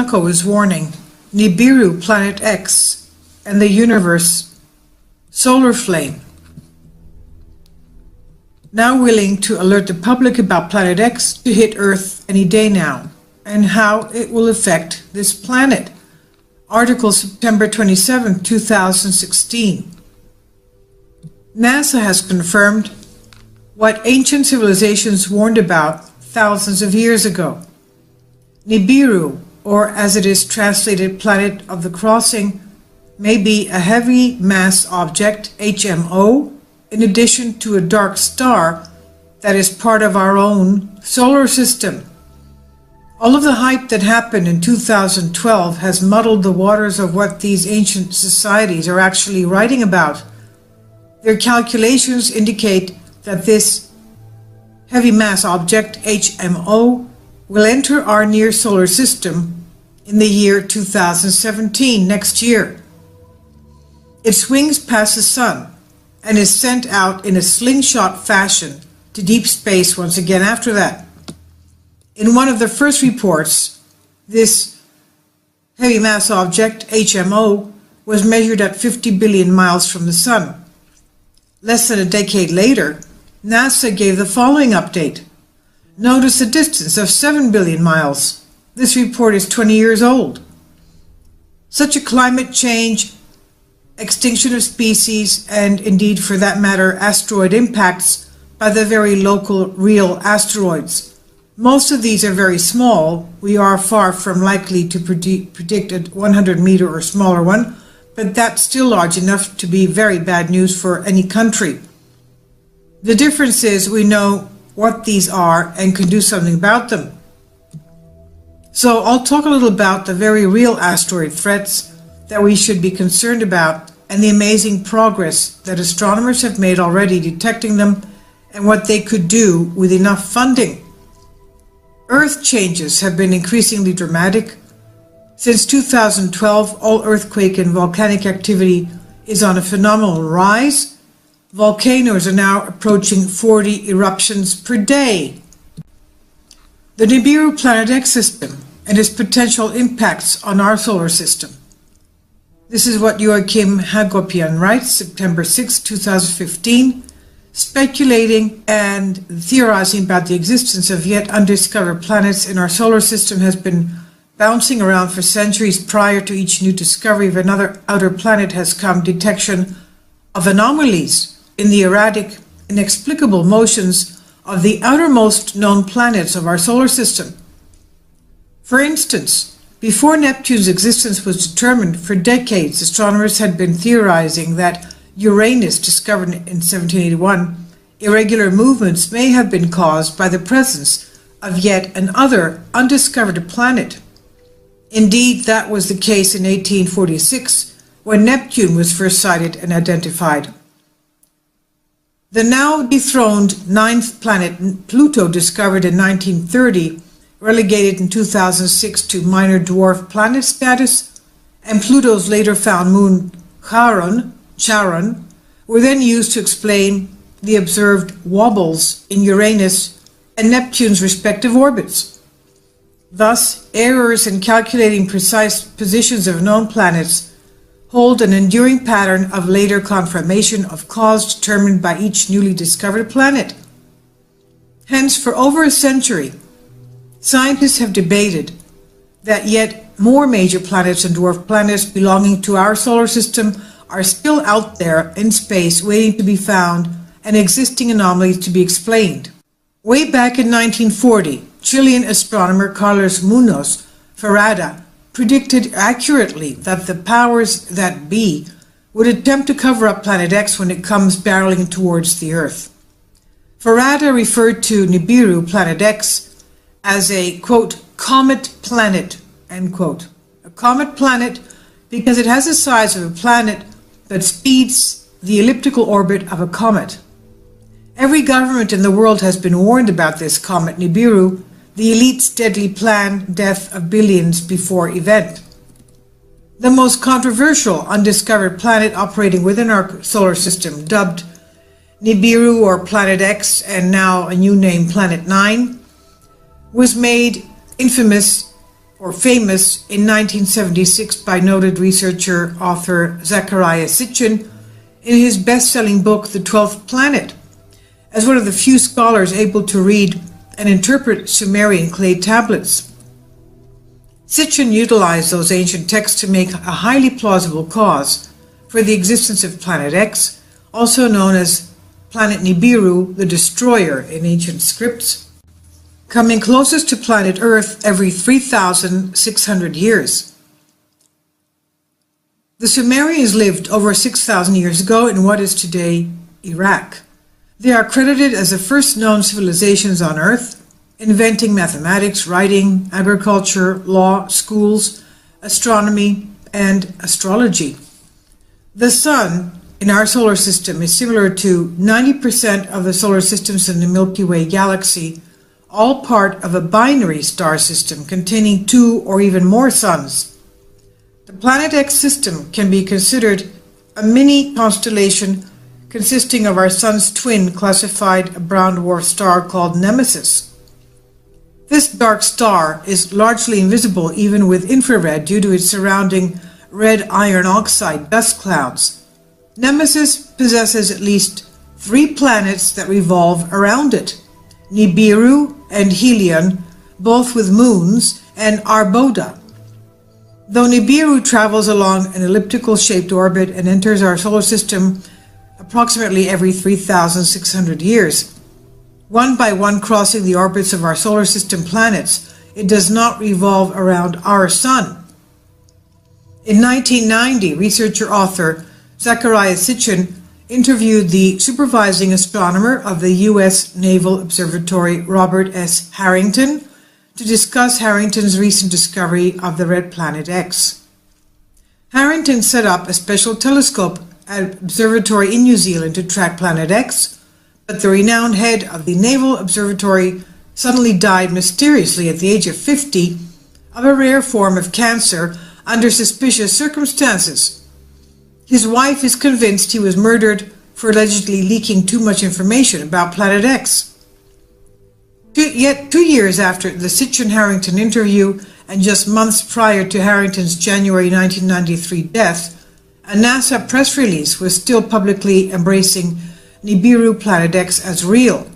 Kaku is warning NIBIRU Planet X and the universe solar flame. Now willing to alert the public about Planet X to hit Earth any day now, and how it will affect this planet. Article September 27, 2016. NASA has confirmed what ancient civilizations warned about thousands of years ago. NIBIRU, or as it is translated Planet of the Crossing, may be a heavy mass object, HMO, in addition to a dark star that is part of our own solar system. All of the hype that happened in 2012 has muddled the waters of what these ancient societies are actually writing about. Their calculations indicate that this heavy mass object, HMO, will enter our near solar system in the year 2017, next year. It swings past the sun and is sent out in a slingshot fashion to deep space once again after that. In one of the first reports, this heavy mass object, HMO, was measured at 50 billion miles from the sun. Less than a decade later, NASA gave the following update. Notice a distance of 7 billion miles. This report is 20 years old. Such a climate change, extinction of species, and indeed for that matter asteroid impacts by the very local real asteroids. Most of these are very small. We are far from likely to predict a 100-meter or smaller one, but that's still large enough to be very bad news for any country. The difference is we know what these are and can do something about them. So I'll talk a little about the very real asteroid threats that we should be concerned about and the amazing progress that astronomers have made already detecting them and what they could do with enough funding. Earth changes have been increasingly dramatic. Since 2012, all earthquake and volcanic activity is on a phenomenal rise. Volcanoes are now approaching 40 eruptions per day. The NIBIRU Planet X system and its potential impacts on our solar system. This is what Joachim Hagopian writes, September 6, 2015, speculating and theorizing about the existence of yet undiscovered planets in our solar system has been bouncing around for centuries. Prior to each new discovery of another outer planet has come detection of anomalies in the erratic, inexplicable motions of the outermost known planets of our solar system. For instance, before Neptune's existence was determined, for decades astronomers had been theorizing that Uranus, discovered in 1781, irregular movements may have been caused by the presence of yet another undiscovered planet. Indeed, that was the case in 1846, when Neptune was first sighted and identified. The now dethroned ninth planet, Pluto, discovered in 1930, relegated in 2006 to minor dwarf planet status, and Pluto's later found moon, Charon, were then used to explain the observed wobbles in Uranus and Neptune's respective orbits. Thus, errors in calculating precise positions of known planets hold an enduring pattern of later confirmation of cause determined by each newly discovered planet. Hence, for over a century, scientists have debated that yet more major planets and dwarf planets belonging to our solar system are still out there in space waiting to be found and existing anomalies to be explained. Way back in 1940, Chilean astronomer Carlos Munoz Ferrada predicted accurately that the powers that be would attempt to cover up Planet X when it comes barreling towards the Earth. Ferrada referred to NIBIRU Planet X as a, quote, comet planet, end quote. A comet planet because it has the size of a planet that speeds the elliptical orbit of a comet. Every government in the world has been warned about this comet NIBIRU, the elite's deadly planned death of billions before event. The most controversial undiscovered planet operating within our solar system, dubbed NIBIRU or Planet X, and now a new name, Planet 9, was made infamous or famous, in 1976 by noted researcher author Zecharia Sitchin in his best-selling book The 12th Planet, as one of the few scholars able to read and interpret Sumerian clay tablets. Sitchin utilized those ancient texts to make a highly plausible cause for the existence of Planet X, also known as Planet Nibiru, the Destroyer in ancient scripts, coming closest to planet Earth every 3,600 years. The Sumerians lived over 6,000 years ago in what is today Iraq. They are credited as the first known civilizations on Earth, inventing mathematics, writing, agriculture, law, schools, astronomy, and astrology. The Sun in our solar system is similar to 90% of the solar systems in the Milky Way galaxy, all part of a binary star system containing 2 or even more suns. The Planet X system can be considered a mini constellation consisting of our Sun's twin, classified a brown dwarf star called Nemesis. This dark star is largely invisible even with infrared due to its surrounding red iron oxide dust clouds. Nemesis possesses at least 3 planets that revolve around it: Nibiru and Helion, both with moons, and Arboda. Though Nibiru travels along an elliptical-shaped orbit and enters our solar system approximately every 3,600 years, one by one crossing the orbits of our solar system planets, it does not revolve around our Sun. In 1990, researcher-author Zecharia Sitchin interviewed the supervising astronomer of the U.S. Naval Observatory, Robert S. Harrington, to discuss Harrington's recent discovery of the red planet X. Harrington set up a special telescope at an observatory in New Zealand to track Planet X, but the renowned head of the Naval Observatory suddenly died mysteriously at the age of 50 of a rare form of cancer under suspicious circumstances. His wife is convinced he was murdered for allegedly leaking too much information about Planet X. Yet 2 years after the Sitchin-Harrington interview and just months prior to Harrington's January 1993 death, a NASA press release was still publicly embracing Nibiru Planet X as real.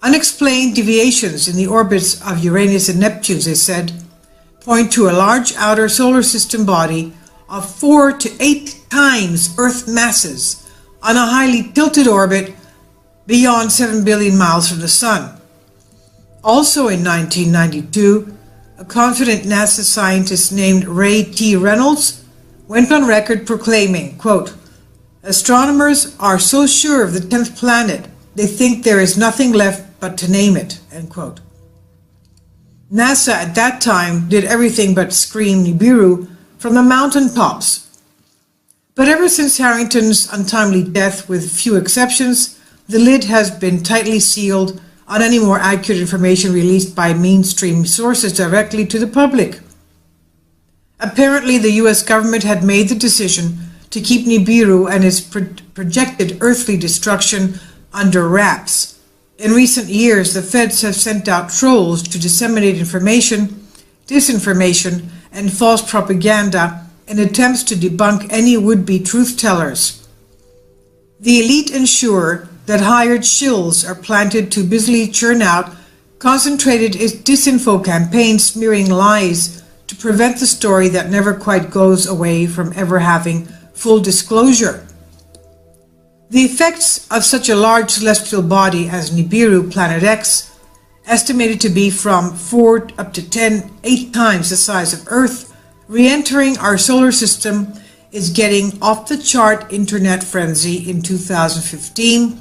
Unexplained deviations in the orbits of Uranus and Neptune, they said, point to a large outer solar system body of 4 to 8 times Earth masses on a highly tilted orbit beyond 7 billion miles from the Sun. Also in 1992, a confident NASA scientist named Ray T. Reynolds went on record proclaiming, quote, "Astronomers are so sure of the 10th planet, they think there is nothing left but to name it," end quote. NASA at that time did everything but scream Nibiru from the mountaintops. But ever since Harrington's untimely death, with few exceptions, the lid has been tightly sealed on any more accurate information released by mainstream sources directly to the public. Apparently, the US government had made the decision to keep Nibiru and its projected earthly destruction under wraps. In recent years, the feds have sent out trolls to disseminate information, disinformation, and false propaganda in attempts to debunk any would-be truth-tellers. The elite ensure that hired shills are planted to busily churn out concentrated disinfo campaigns smearing lies to prevent the story that never quite goes away from ever having full disclosure. The effects of such a large celestial body as Nibiru Planet X, estimated to be from 4 up to 8 times the size of Earth, re-entering our solar system, is getting off-the-chart internet frenzy in 2015,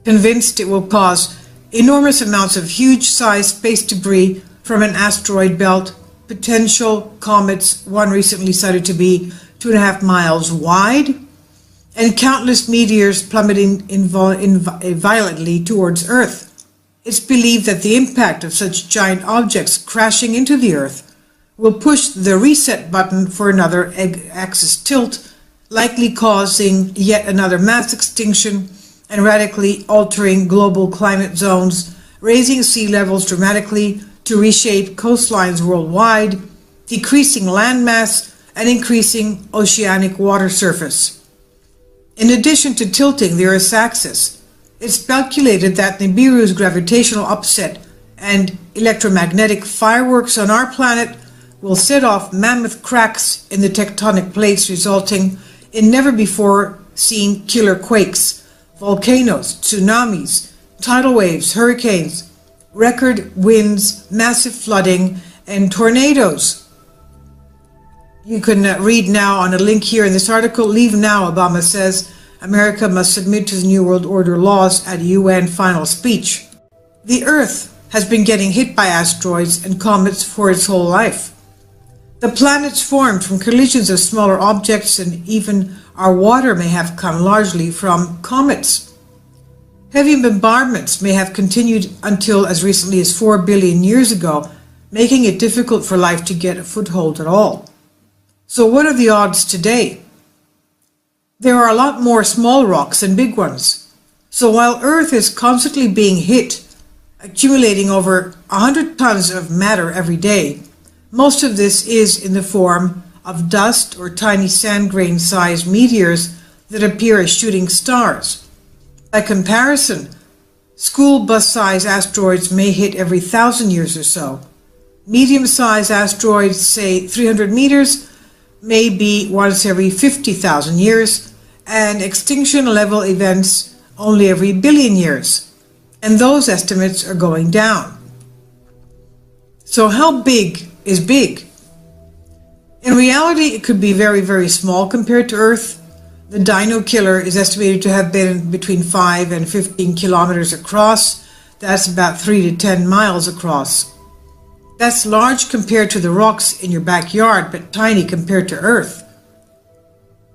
convinced it will cause enormous amounts of huge-sized space debris from an asteroid belt, potential comets, one recently cited to be 2.5 miles wide, and countless meteors plummeting violently towards Earth. It's believed that the impact of such giant objects crashing into the Earth will push the reset button for another axis tilt, likely causing yet another mass extinction and radically altering global climate zones, raising sea levels dramatically to reshape coastlines worldwide, decreasing landmass and increasing oceanic water surface. In addition to tilting the Earth's axis, it's speculated that NIBIRU's gravitational upset and electromagnetic fireworks on our planet will set off mammoth cracks in the tectonic plates, resulting in never-before-seen killer quakes, volcanoes, tsunamis, tidal waves, hurricanes, record winds, massive flooding, and tornadoes. You can read now on a link here in this article, Leave Now, Obama says America must submit to the New World Order laws at UN final speech. The Earth has been getting hit by asteroids and comets for its whole life. The planets formed from collisions of smaller objects, and even our water may have come largely from comets. Heavy bombardments may have continued until as recently as 4 billion years ago, making it difficult for life to get a foothold at all. So what are the odds today? There are a lot more small rocks than big ones. So while Earth is constantly being hit, accumulating over 100 tons of matter every day, most of this is in the form of dust or tiny sand grain-sized meteors that appear as shooting stars. By comparison, school bus-sized asteroids may hit every 1,000 years or so. Medium-sized asteroids, say 300 meters, may be once every 50,000 years, and extinction-level events only every billion years. And those estimates are going down. So how big is big? In reality, it could be very, very small compared to Earth. The Dino Killer is estimated to have been between 5 and 15 kilometers across. That's about 3 to 10 miles across. That's large compared to the rocks in your backyard, but tiny compared to Earth.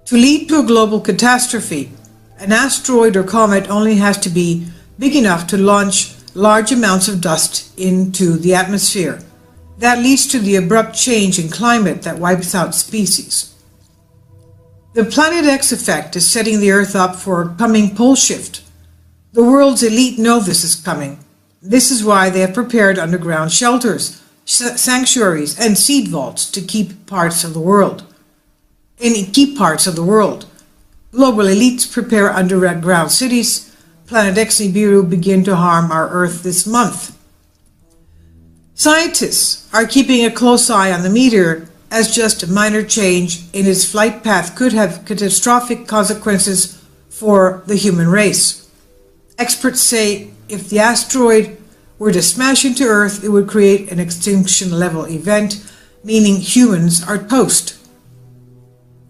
To lead to a global catastrophe, an asteroid or comet only has to be big enough to launch large amounts of dust into the atmosphere. That leads to the abrupt change in climate that wipes out species. The Planet X effect is setting the Earth up for a coming pole shift. The world's elite know this is coming. This is why they have prepared underground shelters, sanctuaries, and seed vaults to keep parts of the world. Global elites prepare underground cities. Planet X NIBIRU begin to harm our Earth this month. Scientists are keeping a close eye on the meteor, as just a minor change in its flight path could have catastrophic consequences for the human race. Experts say if the asteroid were to smash into Earth, it would create an extinction-level event, meaning humans are toast.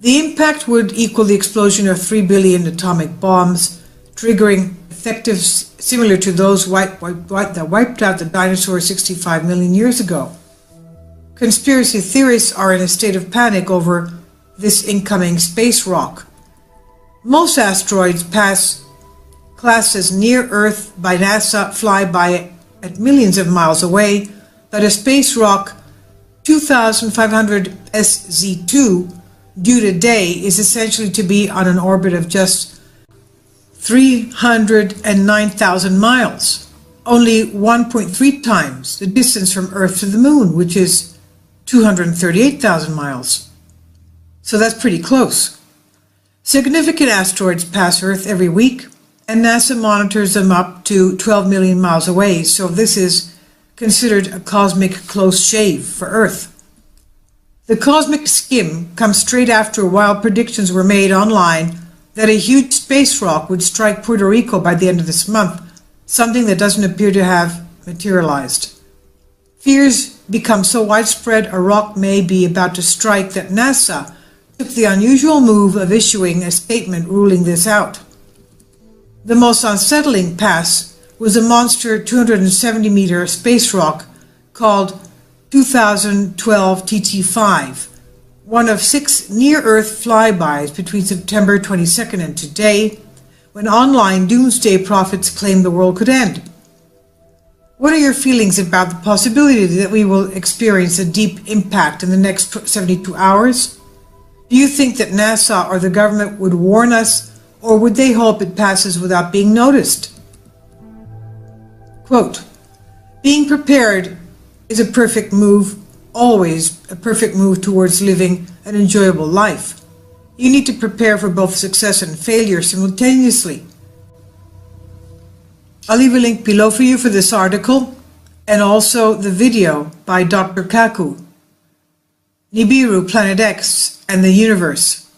The impact would equal the explosion of 3 billion atomic bombs, triggering effects similar to those that wiped out the dinosaurs 65 million years ago. Conspiracy theorists are in a state of panic over this incoming space rock. Most asteroids pass classed as near Earth by NASA flyby at millions of miles away, but a space rock 2500 SZ2 due today is essentially to be on an orbit of just 309,000 miles, only 1.3 times the distance from Earth to the Moon, which is 238,000 miles. So that's pretty close. Significant asteroids pass Earth every week, and NASA monitors them up to 12 million miles away, so this is considered a cosmic close shave for Earth. The cosmic skim comes straight after wild predictions were made online that a huge space rock would strike Puerto Rico by the end of this month, something that doesn't appear to have materialized. Fears become so widespread a rock may be about to strike that NASA took the unusual move of issuing a statement ruling this out. The most unsettling pass was a monster 270-meter space rock called 2012 TT5, one of 6 near-Earth flybys between September 22nd and today, when online doomsday prophets claimed the world could end. What are your feelings about the possibility that we will experience a deep impact in the next 72 hours? Do you think that NASA or the government would warn us, or would they hope it passes without being noticed? Quote, being prepared is a perfect move, always a perfect move towards living an enjoyable life. You need to prepare for both success and failure simultaneously. I'll leave a link below for you for this article and also the video by Dr. Kaku, NIBIRU, Planet X, and the Universe.